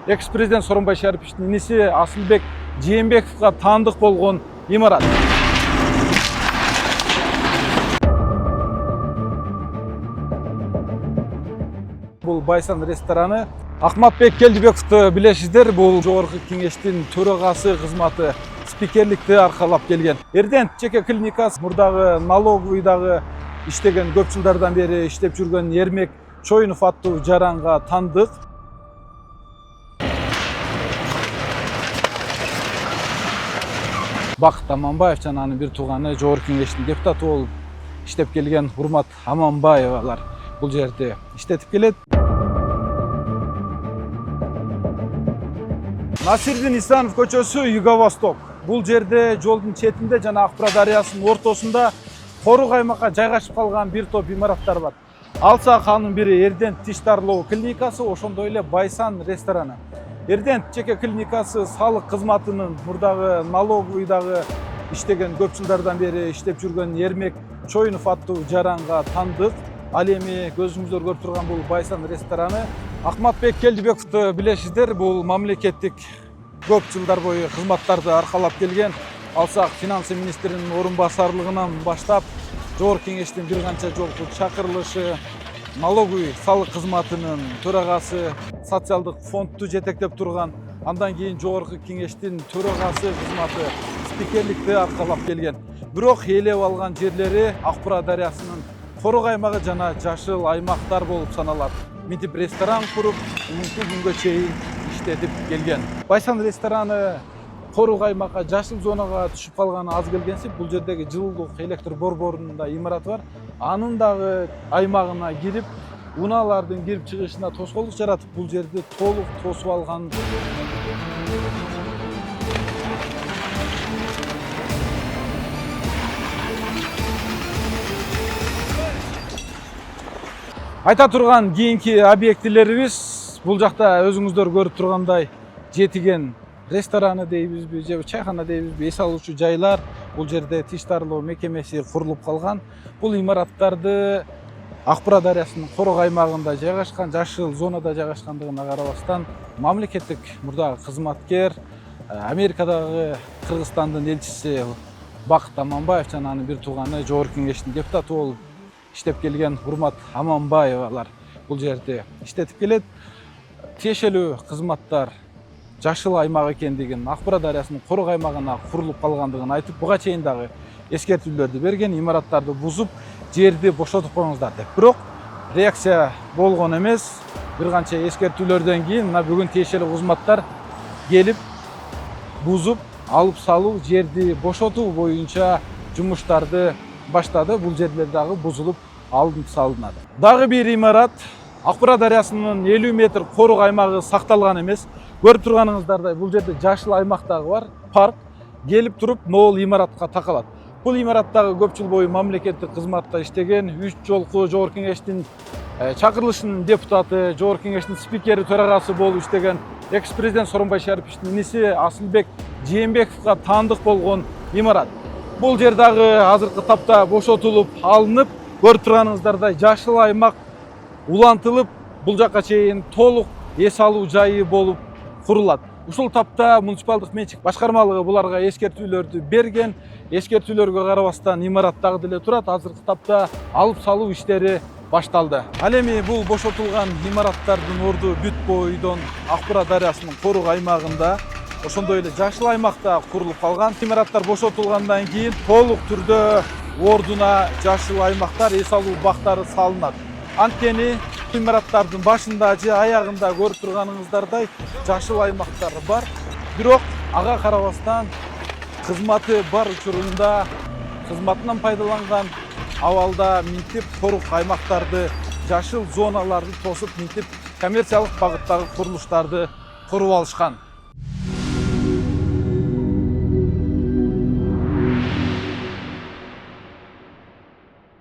экс-президент Сооронбай Шариповичтин иниси Асылбек Жээнбековго таандык болгон имарат. Бул Байсан рестораны. Акматбек Келдибековду билесиздер, бул жогорку кеңештин төрагасы кызматы, спикерликти аркалап келген. Эрдент жеке клиникасы мурдагы налоговыйдагы иштеген көп жылдардан бери иштеп жүргөн Эрмек Чоюнов аттуу жаранга таандык. Бакыт Аманбаев жана анын бир тууганы жогорку кеңештин депутаты болуп иштеп келген Урмат Аманбаевалар бул жерде иштетип келет. Насирдин Исанов көчөсү, Юго-Восток. Бул жерде жолдун четинде жана Акбара дарыясынын ортосунда Корук аймакка жайгашып калган бир топ имараттар бар. Алсак анын бири Эрдент тиш дарылоо клиникасы, ошондой эле Байсан рестораны. Эрдент жеке клиникасы салык кызматынын мурдагы налоговыйдагы иштеген көп жылдардан бери иштеп жүргөн Эрмек Чоюнов аттуу жаранга таандык. Ал эми көзүңүздөр көрүп турган бул Байсан рестораны. Акматбек Келдибековду билесиздер, бул мамлекеттик көп жылдар бою кызматтарды аркалап келген. Алсак финансы министринин орун басарлыгынан баштап жогорку кеңештин бир канча жолку чакырылышы, налоговый салык кызматынын төрагасы, социалдык фондду жетектеп турган, андан кийин жогорку кеңештин төрагасы кызматы, спикерликти аркалап келген. Бирок ээлеп алган жерлери Акбара дарыясынын Корук аймагы жана жашыл аймактар болуп саналат. Мынтип ресторан куруп, бүгүнкү күнгө чейин иштетип келген. Байсан рестораны Корук аймакка, жашыл зонага түшүп калганы аз келгенсип, бул жердеги жылуулук электр борборунда имараты бар. Анын дагы аймагына кирип, унаалардын кирип чыгышына тоскоолдук жаратып, бул жерди толук тосуп алган. Айта турган кийинки объектилерибиз бул жакта өзүңүздөр көрүп тургандай жетиген рестораны дейбизби, же чайхана дейбизби, эс алуучу жайлар, бул жерде тиш дарылоо мекемеси курулуп калган. Бул имараттарды Акбара дарыясынын Корук аймагында жайгашкан, жашыл зонада жайгашкандыгына карабастан, мамлекеттик мурдагы кызматкер, Америкадагы Кыргызстандын элчиси Бакыт Аманбаев жана анын бир тууганы жогорку кеңештин депутаты болуп иштеп келген Урмат Аманбаевалар бул жерде иштетип келет. Тиешелүү кызматтар жашыл аймак экендигин, Акбара дарыясынын Корук аймагына курулуп калгандыгын айтып, буга чейин дагы эскертүүлөрдү берген, имараттарды бузуп, жерди бошотуп коюңуздар деп. Бирок реакция болгон эмес. Бир канча эскертүүлөрдөн кийин мына бүгүн тиешелүү кызматтар келип, бузуп, алып салуу, жерди бошотуу боюнча жумуштарды баштады. Бул жерлер дагы бузулуп алынып салынат. Дагы бир имарат Акбара дарыясынын 50 метр Корук аймагы сакталган эмес. Көрүп турганыңыздардай, бул жерде жашыл аймактагы бар парк келип туруп могул имаратка такалат. Бул имараттагы көп жыл бою мамлекеттик кызматта иштеген, 3 жолку жогорку кеңештин чакырылышынын депутаты, жогорку кеңештин спикери, төрагасы болуп иштеген экс-президент Сооронбай Шариповичтин иниси Асылбек Жээнбековго таандык болгон имарат. Бул жер дагы азыркы тапта бошотулуп алынып, көрүп турганыңыздардай жашыл аймак улантылып, бул жакка чейин толук эс алуу жайы болуп курулат. Ушул тапта муниципалдык менчик башкармалыгы буларга эскертүүлөрдү берген. Эскертүүлөргө карабастан имарат дагы деле турат. Азыркы тапта алып салуу иштери башталды. Ал эми бул бошотулган имараттардын орду бүт бойдон Акбара дарыясынын Корук аймагында, ошондой эле жашыл аймакта курулуп калган. Имараттар бошотулгандан кийин толук түрдө ордуна жашыл аймактар, эс алуу бактары салынат. Анткени имараттардын башында же аягында көрүп турганыңыздардай жашыл аймактар бар. Бирок ага карабастан кызматы бар учурунда кызматынан пайдаланган абалда минтип Корук аймактарды, жашыл зоналарды тосуп, минтип коммерциялык багыттагы курулуштарды куруп алышкан.